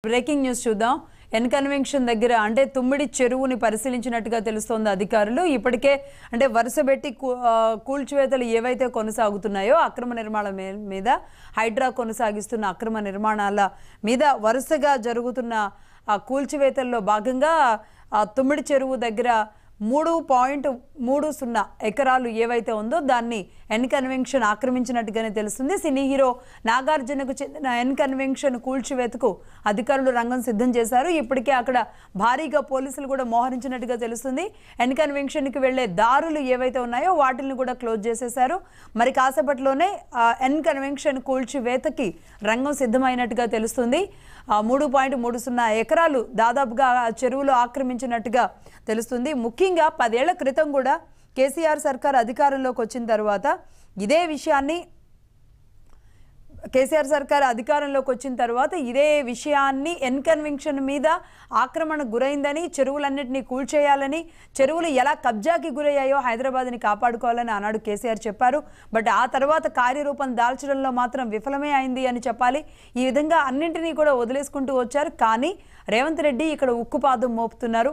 Breaking news చూద్దాం. N convention దగ్గర అంటే తుమ్మిడి చెరువుని పరిశీలించినట్టుగా తెలుస్తోంది అధికారులు. ఇప్పటికే అంటే వరుసబెట్టి కూల్చివేతలు ఏవైతే కొనసాగుతున్నాయో అక్రమ నిర్మాణాల మీద హైడ్రా కొనసాగిస్తున్న అక్రమ నిర్మాణాల మీద వరుసగా జరుగుతున్న కూల్చివేతల్లో భాగంగా తుమ్మిడి చెరువు దగ్గర 3.30 ఎకరాలు ఏవైతే ఉందో దాన్ని ఎన్ కన్వెన్షన్ ఆక్రమించినట్టుగానే తెలుస్తుంది. సినీ హీరో నాగార్జునకు చెందిన ఎన్ కన్వెన్షన్ కూల్చివేతకు అధికారులు రంగం సిద్ధం చేశారు. ఇప్పటికే అక్కడ భారీగా పోలీసులు కూడా మోహరించినట్టుగా తెలుస్తుంది. ఎన్ కన్వెన్షన్కి వెళ్లే దారులు ఏవైతే ఉన్నాయో వాటిని కూడా క్లోజ్ చేసేశారు. మరి కాసేపట్లోనే ఎన్ కన్వెన్షన్ కూల్చివేతకి రంగం సిద్ధమైనట్టుగా తెలుస్తుంది. 3.30 ఎకరాలు దాదాపుగా చెరువులో ఆక్రమించినట్టుగా తెలుస్తుంది. ముఖ్యంగా 10 ఏళ్ల క్రితం కూడా కేసీఆర్ సర్కార్ అధికారంలోకి వచ్చిన తర్వాత ఇదే విషయాన్ని ఎన్ కన్వెన్షన్ మీద ఆక్రమణ గురైందని, చెరువులన్నింటినీ కూల్చేయాలని, చెరువులు ఎలా కబ్జాకి గురయ్యాయో హైదరాబాద్ని కాపాడుకోవాలని ఆనాడు కేసీఆర్ చెప్పారు. బట్ ఆ తర్వాత కార్యరూపం దాల్చడంలో మాత్రం విఫలమే అయింది అని చెప్పాలి. ఈ విధంగా అన్నింటినీ కూడా వదిలేసుకుంటూ వచ్చారు. కానీ రేవంత్ రెడ్డి ఇక్కడ ఉక్కుపాదం మోపుతున్నారు.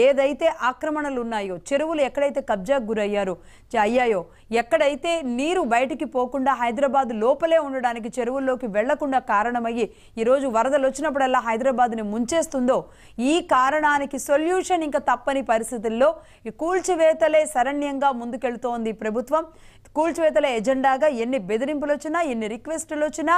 ఏదైతే ఆక్రమణలు ఉన్నాయో, చెరువులు ఎక్కడైతే కబ్జాకు గురయ్యారో ఎక్కడైతే నీరు బయటికి పోకుండా హైదరాబాద్ లోపలే ఉండడానికి, చెరువుల్లోకి వెళ్లకుండా కారణమయ్యి ఈరోజు వరదలు వచ్చినప్పుడల్లా హైదరాబాద్ని ముంచేస్తుందో, ఈ కారణానికి సొల్యూషన్ ఇంకా తప్పని పరిస్థితుల్లో ఈ కూల్చివేతలే శరణ్యంగా ముందుకెళ్తోంది ప్రభుత్వం. కూల్చివేతల ఎజెండాగా ఎన్ని బెదిరింపులు వచ్చినా, ఎన్ని రిక్వెస్టులు వచ్చినా,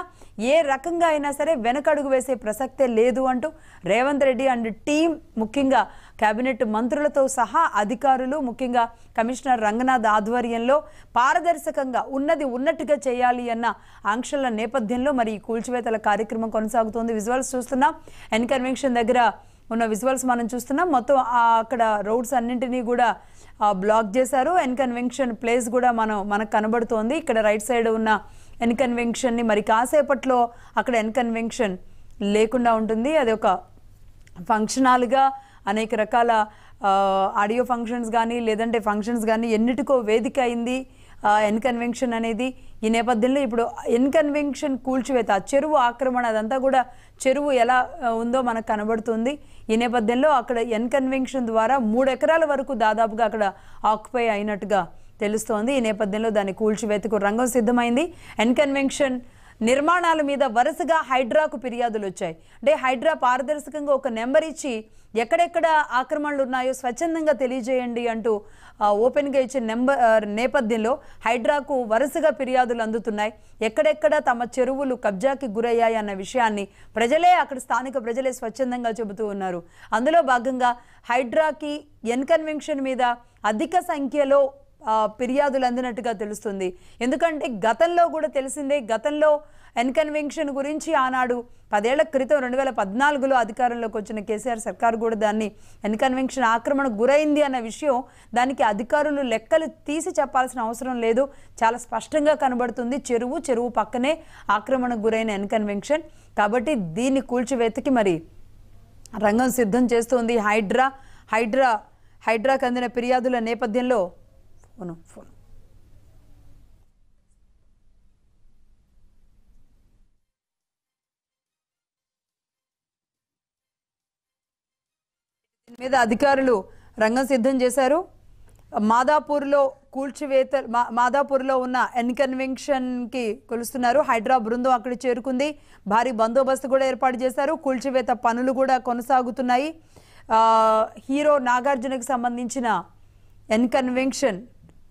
ఏ రకంగా అయినా సరే వెనకడుగు వేసే ప్రసక్తే లేదు అంటూ రేవంత్ రెడ్డి అండ్ టీం, ముఖ్యంగా కేబినెట్ మంత్రులతో సహా అధికారులు, ముఖ్యంగా కమిషనర్ రంగనాథ్ ఆధ్వర్యంలో పారదర్శకంగా ఉన్నది ఉన్నట్టుగా చేయాలి అన్న ఆంక్షల నేపథ్యంలో మరి ఈ కూల్చివేతల కార్యక్రమం కొనసాగుతోంది. విజువల్స్ చూస్తున్నాం. ఎన్ కన్వెన్షన్ దగ్గర ఉన్న విజువల్స్ మనం చూస్తున్నాం. మొత్తం అక్కడ రోడ్స్ అన్నింటినీ కూడా బ్లాక్ చేశారు. ఎన్ కన్వెన్షన్ ప్లేస్ కూడా మనకు కనబడుతోంది. ఇక్కడ రైట్ సైడ్ ఉన్న ఎన్ కన్వెన్షన్ని మరి కాసేపట్లో అక్కడ ఎన్ కన్వెన్షన్ లేకుండా ఉంటుంది. అది ఒక ఫంక్షన్ హాల్గా అనేక రకాల ఆడియో ఫంక్షన్స్ కానీ లేదంటే ఫంక్షన్స్ కానీ ఎన్నిటికో వేదిక అయింది ఎన్ కన్వెన్షన్ అనేది. ఈ నేపథ్యంలో ఇప్పుడు ఎన్ కన్వెన్షన్ కూల్చివేత, చెరువు ఆక్రమణ, అదంతా కూడా చెరువు ఎలా ఉందో మనకు కనబడుతుంది. ఈ నేపథ్యంలో అక్కడ ఎన్ కన్వెన్షన్ ద్వారా 3 ఎకరాల వరకు దాదాపుగా అక్కడ ఆక్యుపై అయినట్టుగా తెలుస్తోంది. ఈ నేపథ్యంలో దాన్ని కూల్చివేతకు రంగం సిద్ధమైంది. ఎన్ కన్వెన్షన్ నిర్మాణాల మీద వరుసగా హైడ్రాకు ఫిర్యాదులు వచ్చాయి. అంటే హైడ్రా పారదర్శకంగా ఒక నెంబర్ ఇచ్చి ఎక్కడెక్కడ ఆక్రమణలు ఉన్నాయో స్వచ్ఛందంగా తెలియజేయండి అంటూ ఓపెన్గా ఇచ్చిన నేపథ్యంలో హైడ్రాకు వరుసగా ఫిర్యాదులు అందుతున్నాయి. ఎక్కడెక్కడ తమ చెరువులు కబ్జాకి గురయ్యాయి అన్న విషయాన్ని అక్కడ స్థానిక ప్రజలే స్వచ్ఛందంగా చెబుతూ ఉన్నారు. అందులో భాగంగా హైడ్రాకి ఎన్ కన్వెన్షన్ మీద అధిక సంఖ్యలో ఫిర్యాదులు అందినట్టుగా తెలుస్తుంది. ఎందుకంటే గతంలో కూడా తెలిసిందే, గతంలో ఎన్ కన్వెన్షన్ గురించి ఆనాడు 10 ఏళ్ల క్రితం 2014లో అధికారంలోకి వచ్చిన కేసీఆర్ సర్కార్ కూడా దాన్ని ఎన్ కన్వెన్షన్ ఆక్రమణ గురైంది అన్న విషయం దానికి అధికారులు లెక్కలు తీసి చెప్పాల్సిన అవసరం లేదు. చాలా స్పష్టంగా కనబడుతుంది. చెరువు పక్కనే ఆక్రమణ గురైన ఎన్ కన్వెన్షన్. కాబట్టి దీన్ని కూల్చివేతకి మరి రంగం సిద్ధం చేస్తోంది హైడ్రాకు అందిన ఫిర్యాదుల నేపథ్యంలో మీద అధికారులు రంగం సిద్ధం చేశారు. మాదాపూర్లో ఉన్న ఎన్ కన్వెన్షన్కి కొలుస్తున్నారు. హైడ్రా బృందం అక్కడ చేరుకుంది. భారీ బందోబస్తు కూడా ఏర్పాటు చేశారు. కూల్చివేత పనులు కూడా కొనసాగుతున్నాయి. హీరో నాగార్జునకు సంబంధించిన ఎన్ కన్వెన్షన్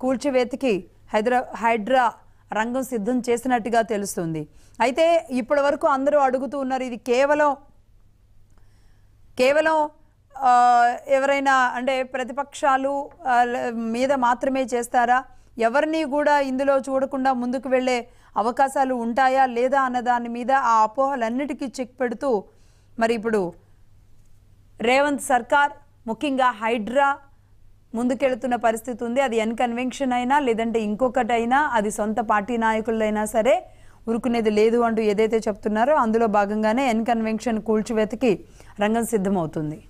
కూల్చివేతకి హైడ్రా రంగం సిద్ధం చేసినట్టుగా తెలుస్తుంది. అయితే ఇప్పటి వరకు అందరూ అడుగుతూ ఉన్నారు, ఇది కేవలం ఎవరైనా అంటే ప్రతిపక్షాలు మీద మాత్రమే చేస్తారా, ఎవరిని కూడా ఇందులో చూడకుండా ముందుకు వెళ్ళే అవకాశాలు ఉంటాయా లేదా అన్న దాని మీద ఆ అపోహలన్నిటికీ చెక్ పెడుతూ మరి ఇప్పుడు రేవంత్ సర్కార్, ముఖ్యంగా హైడ్రా ముందుకెళ్తున్న పరిస్థితి ఉంది. అది ఎన్ కన్వెన్షన్ అయినా లేదంటే ఇంకొకటైనా, అది సొంత పార్టీ నాయకులైనా సరే ఉరుకునేది లేదు అంటూ ఏదైతే చెప్తున్నారో అందులో భాగంగానే ఎన్ కన్వెన్షన్ కూల్చివేతకి రంగం సిద్ధమవుతుంది.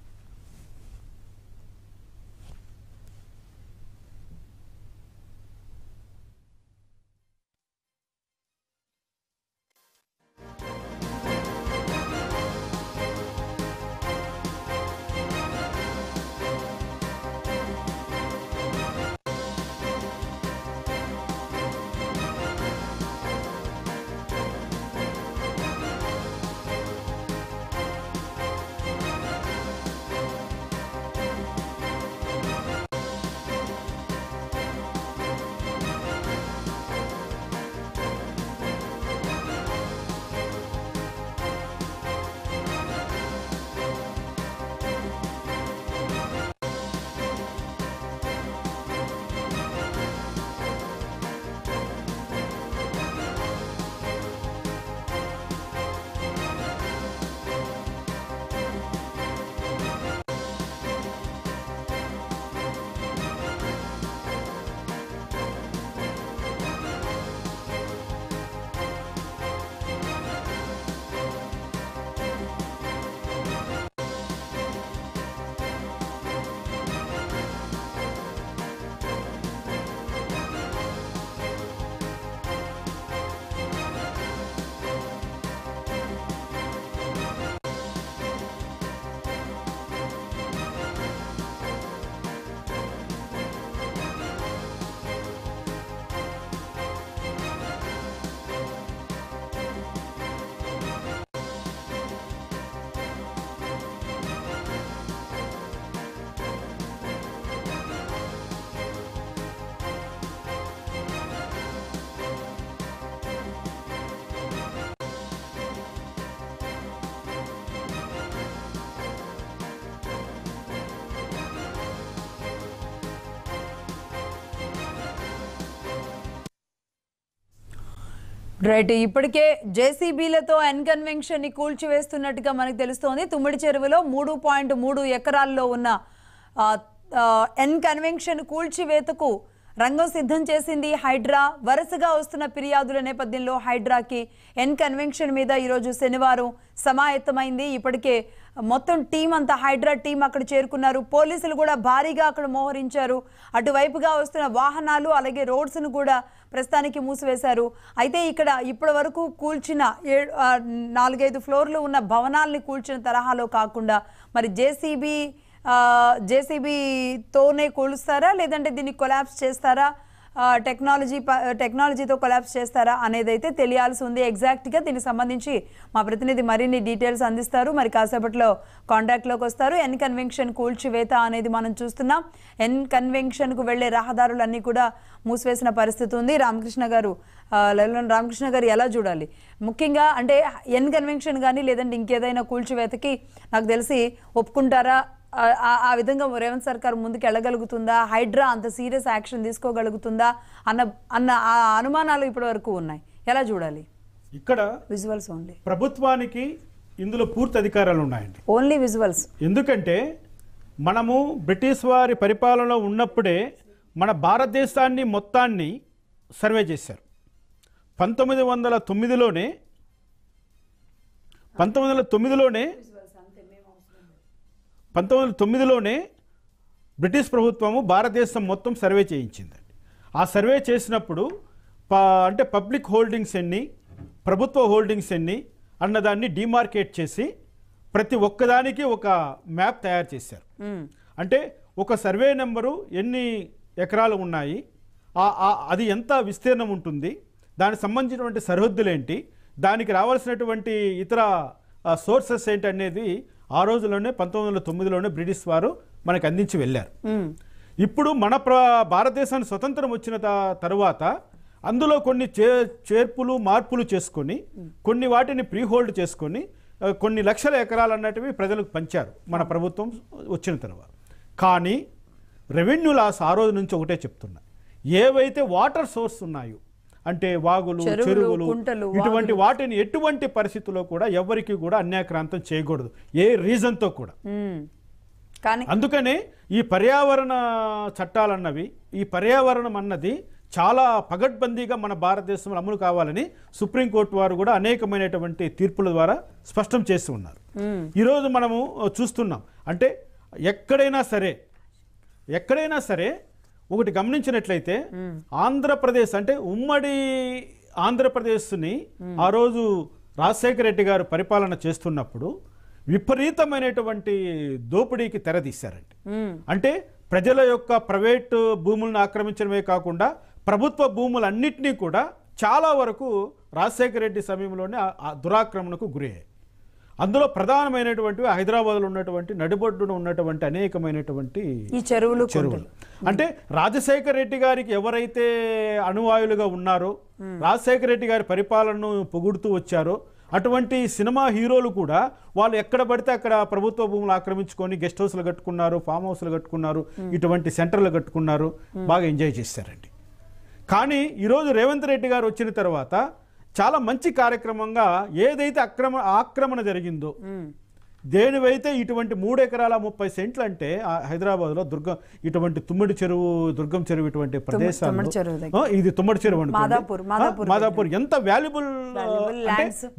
రైట్. ఇప్పటికే జేసీబీలతో ఎన్కన్వెన్షన్ ని కూల్చివేస్తున్నట్టుగా మనకు తెలుస్తోంది. తుమ్మిడి చెరువులో 3.3 ఎకరాల్లో ఉన్న ఎన్కన్వెన్షన్ కూల్చివేతకు రంగం సిద్ధం చేసింది హైడ్రా. వరుసగా వస్తున్న ఫిర్యాదుల నేపథ్యంలో హైడ్రాకి ఎన్కన్వెన్షన్ మీద ఈరోజు శనివారం సమాయత్తమైంది. ఇప్పటికే మొత్తం టీం అంతా హైడ్రా టీం అక్కడ చేరుకున్నారు. పోలీసులు కూడా భారీగా అక్కడ మోహరించారు. అటువైపుగా వస్తున్న వాహనాలు అలాగే రోడ్స్ను కూడా ప్రస్తుతానికి మూసివేశారు. అయితే ఇక్కడ ఇప్పటి వరకు కూల్చిన 4-5 ఫ్లోర్లు ఉన్న భవనాల్ని కూల్చిన తరహాలో కాకుండా మరి జేసీబీతోనే కూలుస్తారా లేదంటే దీన్ని కొలాప్స్ చేస్తారా, టెక్నాలజీతో కొలాప్స్ చేస్తారా అనేది అయితే తెలియాల్సి ఉంది. ఎగ్జాక్ట్గా దీనికి సంబంధించి మా ప్రతినిధి మరిన్ని డీటెయిల్స్ అందిస్తారు. మరి కాసేపట్లో కాంటాక్ట్లోకి వస్తారు. ఎన్కన్వెన్షన్ కూల్చివేత అనేది మనం చూస్తున్నాం. ఎన్కన్వెన్షన్కు వెళ్లే రహదారులన్నీ కూడా మూసివేసిన పరిస్థితి ఉంది. రామకృష్ణ గారు ఎలా చూడాలి? ముఖ్యంగా అంటే ఎన్కన్వెన్షన్ కానీ లేదంటే ఇంకేదైనా కూల్చివేతకి నాకు తెలిసి ఒప్పుకుంటారా? ఆ విధంగా రేవంత్ సర్కార్ ముందుకు వెళ్ళగలుగుతుందా? హైడ్రా అంత సీరియస్ యాక్షన్ తీసుకోగలుగుతుందా అన్న ఆ అనుమానాలు ఇప్పటి వరకు ఉన్నాయి. ఎలా చూడాలి? ఇక్కడ విజువల్స్ ఓన్లీ. ప్రభుత్వానికి ఇందులో పూర్తి అధికారాలు ఉన్నాయండి. Only visuals. ఎందుకంటే మనము బ్రిటిష్ వారి పరిపాలనలో ఉన్నప్పుడే మన భారతదేశాన్ని మొత్తాన్ని సర్వే చేశారు. 1909లోనే బ్రిటిష్ ప్రభుత్వము భారతదేశం మొత్తం సర్వే చేయించిందండి. ఆ సర్వే చేసినప్పుడు అంటే పబ్లిక్ హోల్డింగ్స్ ఎన్ని, ప్రభుత్వ హోల్డింగ్స్ ఎన్ని అన్నదాన్ని డిమార్కేట్ చేసి ప్రతి ఒక్కదానికి ఒక మ్యాప్ తయారు చేశారు. అంటే ఒక సర్వే నెంబరు ఎన్ని ఎకరాలు ఉన్నాయి, అది ఎంత విస్తీర్ణం ఉంటుంది, దానికి సంబంధించినటువంటి సరిహద్దులు ఏంటి, దానికి రావాల్సినటువంటి ఇతర సోర్సెస్ ఏంటి అనేది ఆ రోజుల్లోనే 1909లోనే బ్రిటిష్ వారు మనకు అందించి వెళ్ళారు. ఇప్పుడు మన భారతదేశానికి స్వతంత్రం వచ్చిన తరువాత అందులో కొన్ని చేర్పులు మార్పులు చేసుకొని కొన్ని వాటిని ప్రీ హోల్డ్ చేసుకొని కొన్ని లక్షల ఎకరాలు అన్నటివి ప్రజలకు పంచారు మన ప్రభుత్వం వచ్చిన తర్వాత. కానీ రెవెన్యూ లాస్ ఆ రోజు నుంచి ఒకటే చెప్తున్నా, ఏవైతే వాటర్ సోర్స్ ఉన్నాయో అంటే వాగులు, చెరువులు, ఇటువంటి వాటిని ఎటువంటి పరిస్థితుల్లో కూడా ఎవరికి కూడా అన్యాక్రాంతం చేయకూడదు, ఏ రీజన్తో కూడా. అందుకనే ఈ పర్యావరణ చట్టాలన్నవి, ఈ పర్యావరణం అన్నది చాలా పగడ్బందీగా మన భారతదేశంలో అమలు కావాలని సుప్రీంకోర్టు వారు కూడా అనేకమైనటువంటి తీర్పుల ద్వారా స్పష్టం చేసి ఉన్నారు. ఈరోజు మనము చూస్తున్నాం. అంటే ఎక్కడైనా సరే ఒకటి గమనించినట్లయితే ఆంధ్రప్రదేశ్ అంటే ఉమ్మడి ఆంధ్రప్రదేశ్ని ఆ రోజు రాజశేఖర రెడ్డి గారు పరిపాలన చేస్తున్నప్పుడు విపరీతమైనటువంటి దోపిడీకి తెరదీశారండి. అంటే ప్రజల యొక్క ప్రైవేటు భూములను ఆక్రమించడమే కాకుండా ప్రభుత్వ భూములన్నింటినీ కూడా చాలా వరకు రాజశేఖర రెడ్డి సమయంలోనే దురాక్రమణకు గురయ్యాయి. అందులో ప్రధానమైనటువంటి హైదరాబాద్లో ఉన్నటువంటి నడిబొడ్డున ఉన్నటువంటి అనేకమైనటువంటి చెరువులు. అంటే రాజశేఖర రెడ్డి గారికి ఎవరైతే అనువాయులుగా ఉన్నారో, రాజశేఖర రెడ్డి గారి పరిపాలనను పొగుడుతూ వచ్చారో అటువంటి సినిమా హీరోలు కూడా వాళ్ళు ఎక్కడ పడితే అక్కడ ప్రభుత్వ భూములు ఆక్రమించుకొని గెస్ట్ హౌస్లు కట్టుకున్నారు, ఫామ్ హౌస్లు కట్టుకున్నారు, ఇటువంటి సెంటర్లు కట్టుకున్నారు, బాగా ఎంజాయ్ చేశారండి. కానీ ఈరోజు రేవంత్ రెడ్డి గారు వచ్చిన తర్వాత చాలా మంచి కార్యక్రమంగా ఏదైతే ఆక్రమణ జరిగిందో, దేనివైతే ఇటువంటి 3 ఎకరాల 30 సెంట్లు అంటే హైదరాబాద్లో ఇటువంటి తుమ్మడి చెరువు, దుర్గం చెరువు ఇటువంటి ప్రదేశాలు, ఇది తుమ్మడి చెరువు మాదాపూర్ ఎంత వాల్యుబుల్.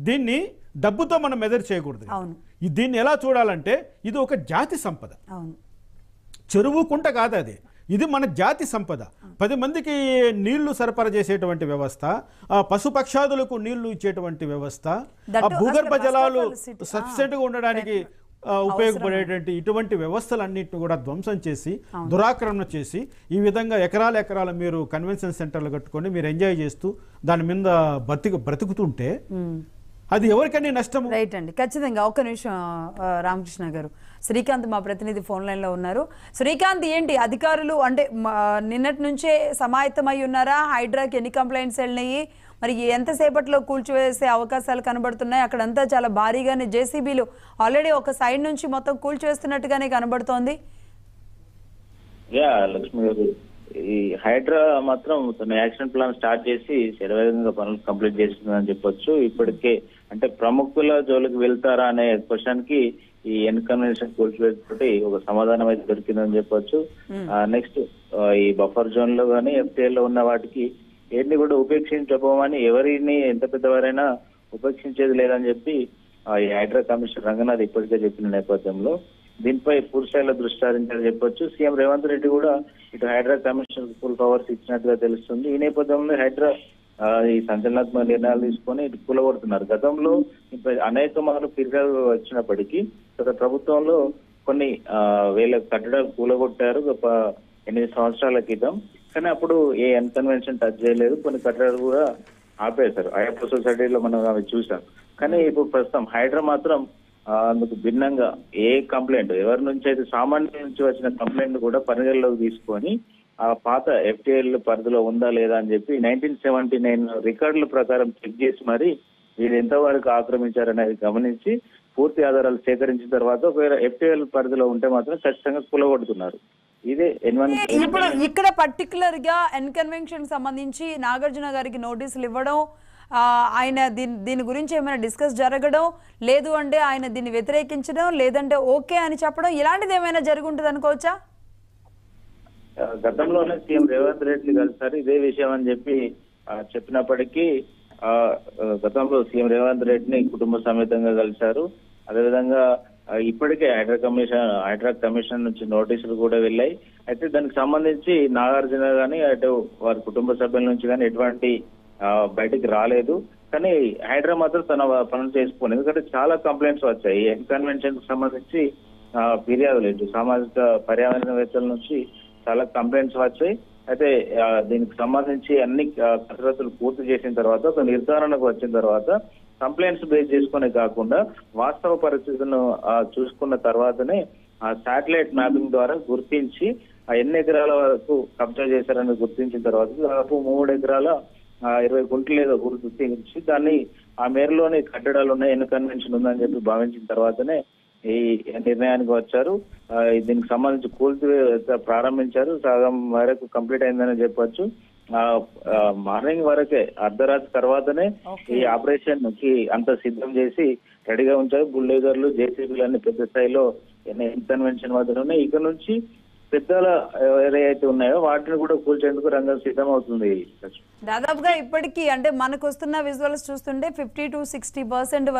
దీన్ని డబ్బుతో మనం మెజర్ చేయకూడదు. దీన్ని ఎలా చూడాలంటే ఇది ఒక జాతి సంపద, చెరువు కుంట కాదు అది, ఇది మన జాతి సంపద. 10 మందికి నీళ్లు సరఫరా చేసేటువంటి వ్యవస్థ, పశుపక్షాదులకు నీళ్లు ఇచ్చేటువంటి వ్యవస్థ, భూగర్భ జలాలు సఫిషియెంట్గా ఉండడానికి ఉపయోగపడేటువంటి ఇటువంటి వ్యవస్థలన్నింటినీ కూడా ధ్వంసం చేసి దురాక్రమణ చేసి ఈ విధంగా ఎకరాలు మీరు కన్వెన్షన్ సెంటర్లు కట్టుకొని మీరు ఎంజాయ్ చేస్తూ దాని మీద బ్రతుకుతుంటే అది ఎవరికైనా నష్టం. రైట్ అండి, ఖచ్చితంగా. ఒక్క నిమిషం రామకృష్ణ గారు, శ్రీకాంత్ మా ప్రతినిధి ఫోన్ లైన్లో ఉన్నారు. శ్రీకాంత్, ఏంటి అధికారులు అంటే నిన్నటి నుంచే సమాయత్తమై ఉన్నారా? హైడ్రాకి ఎన్ని కంప్లైంట్స్ వెళ్ళినాయి? మరి ఎంతసేపట్లో కూల్చివేసే అవకాశాలు కనబడుతున్నాయి? అక్కడంతా చాలా భారీగానే జేసీబీలు ఆల్రెడీ ఒక సైడ్ నుంచి మొత్తం కూల్చివేస్తున్నట్టుగానే కనబడుతోంది. లక్ష్మి గారు, ఈ హైడ్రా మాత్రం తన యాక్షన్ ప్లాన్ స్టార్ట్ చేసి శరవేగంగా పనులు కంప్లీట్ చేస్తుందని చెప్పొచ్చు. ఇప్పటికే అంటే ప్రముఖుల జోలికి వెళ్తారా అనే క్వశ్చన్ కి ఈ ఎన్ కన్వెన్షన్ కూల్చివేతోటి ఒక సమాధానం అయితే దొరికిందని చెప్పొచ్చు. నెక్స్ట్ ఈ బఫర్ జోన్ లో కానీ ఎఫ్టీఎల్ లో ఉన్న వాటికి ఏటిని కూడా ఉపేక్షించబోమని, ఎవరిని ఎంత పెద్దవారైనా ఉపేక్షించేది లేదని చెప్పి ఈ హైడ్రా కమిషనర్ రంగనాథ్ ఇప్పటికే చెప్పిన నేపథ్యంలో దీనిపై పూర్తిస్థాయిలో దృష్టి సారించాలని చెప్పొచ్చు. సీఎం రేవంత్ రెడ్డి కూడా ఇటు హైడ్రా కమిషన్ ఫుల్ పవర్స్ ఇచ్చినట్టుగా తెలుస్తుంది. ఈ నేపథ్యంలో హైడ్రా ఈ సంచలనాత్మక నిర్ణయాలు తీసుకొని ఇటు కూలగొడుతున్నారు. గతంలో అనేక మార్లు ఫిర్యాదు వచ్చినప్పటికీ గత ప్రభుత్వంలో కొన్ని వేల కట్టడాలు కూలగొట్టారు 8 సంవత్సరాల క్రితం. కానీ అప్పుడు ఏ ఎన్ కన్వెన్షన్ టచ్ చేయలేదు, కొన్ని కట్టడాలు కూడా ఆపేశారు. అయ్యప్ప సొసైటీలో మనం అవి చూసాం. కానీ ఇప్పుడు ప్రస్తుతం హైడ్రా మాత్రం అందుకు భిన్నంగా ఏ కంప్లైంట్ ఎవరి నుంచి అయితే సామాన్యుల నుంచి వచ్చిన కంప్లైంట్ కూడా పరిగణలోకి తీసుకొని ఆ పాత ఎఫ్టీఎల్ పరిధిలో ఉందా లేదా అని చెప్పి 1979 రికార్డుల ప్రకారం చెక్ చేసి మరి వీళ్ళు ఎంతవరకు ఆక్రమించారనేది గమనించి పూర్తి ఆధారాలు సేకరించిన తర్వాత ఒకవేళ ఎఫ్టీఎల్ పరిధిలో ఉంటే మాత్రం ఖచ్చితంగా కూలగొడుతున్నారు. ఇదే ఇప్పుడు ఇక్కడ పర్టికులర్ గా ఎన్ కన్వెన్షన్ సంబంధించి నాగార్జున గారికి నోటీసులు ఇవ్వడం, ఆయన దీని గురించి ఏమైనా డిస్కస్ జరగడం, లేదు అంటే ఆయన దీన్ని వ్యతిరేకించడం, లేదంటే ఓకే అని చెప్పడం, ఇలాంటిది ఏమైనా జరుగుంటుంది అనుకోవచ్చా? గతంలోనే సీఎం రేవంత్ రెడ్డి కలిసారు ఇదే విషయం అని చెప్పి చెప్పినప్పటికీ గతంలో సీఎం రేవంత్ రెడ్డిని కుటుంబ సమేతంగా కలిశారు. అదేవిధంగా ఇప్పటికే హైడ్రా కమిషన్ నుంచి నోటీసులు కూడా వెళ్ళాయి. అయితే దానికి సంబంధించి నాగార్జున గానీ అటు వారి కుటుంబ సభ్యుల నుంచి కానీ ఎటువంటి బయటికి రాలేదు. కానీ హైడ్రా మాత్రం తన పనులు చేసుకుని, ఎందుకంటే చాలా కంప్లైంట్స్ వచ్చాయి ఎన్ కన్వెన్షన్ కు సంబంధించి ఫిర్యాదులు ఇటు సామాజిక పర్యావరణవేత్తల నుంచి చాలా కంప్లైంట్స్ వచ్చాయి. అయితే దీనికి సంబంధించి అన్ని కసరత్తులు పూర్తి చేసిన తర్వాత ఒక నిర్ధారణకు వచ్చిన తర్వాత కంప్లైంట్స్ బేస్ చేసుకునే కాకుండా వాస్తవ పరిస్థితులను చూసుకున్న తర్వాతనే ఆ శాటిలైట్ మ్యాపింగ్ ద్వారా గుర్తించి ఎన్ని ఎకరాల వరకు కబ్జా చేశారని గుర్తించిన తర్వాత దాదాపు 3 ఎకరాల 20 గుంటలు ఏదో గుర్తించి దాన్ని ఆ మేరలోని కట్టడాలు ఉన్నాయి, ఎన్ కన్వెన్షన్ ఉందని చెప్పి భావించిన తర్వాతనే ఈ నిర్ణయానికి వచ్చారు. దీనికి సంబంధించి కూల్చివేత ప్రారంభించారు. సగం వరకు కంప్లీట్ అయిందని చెప్పొచ్చు. మార్నింగ్ వరకే అర్ధరాత్రి తర్వాతనే ఈ ఆపరేషన్ కి అంత సిద్ధం చేసి రెడీగా ఉంచారు. బుల్డోజర్లు, జేసీబీలు అన్ని పెద్ద స్థాయిలో ఎన్ కన్వెన్షన్ వద్ద ఉన్నాయి. ఇక్కడ నుంచి పెద్దల ఏవైతే ఉన్నాయో వాటిని కూడా కూల్చేందుకు రంగం సిద్ధం అవుతుంది. దాదాపుగా ఇప్పటికీ అంటే మనకు వస్తున్న విజువల్స్ చూస్తుంటే 50 to 60%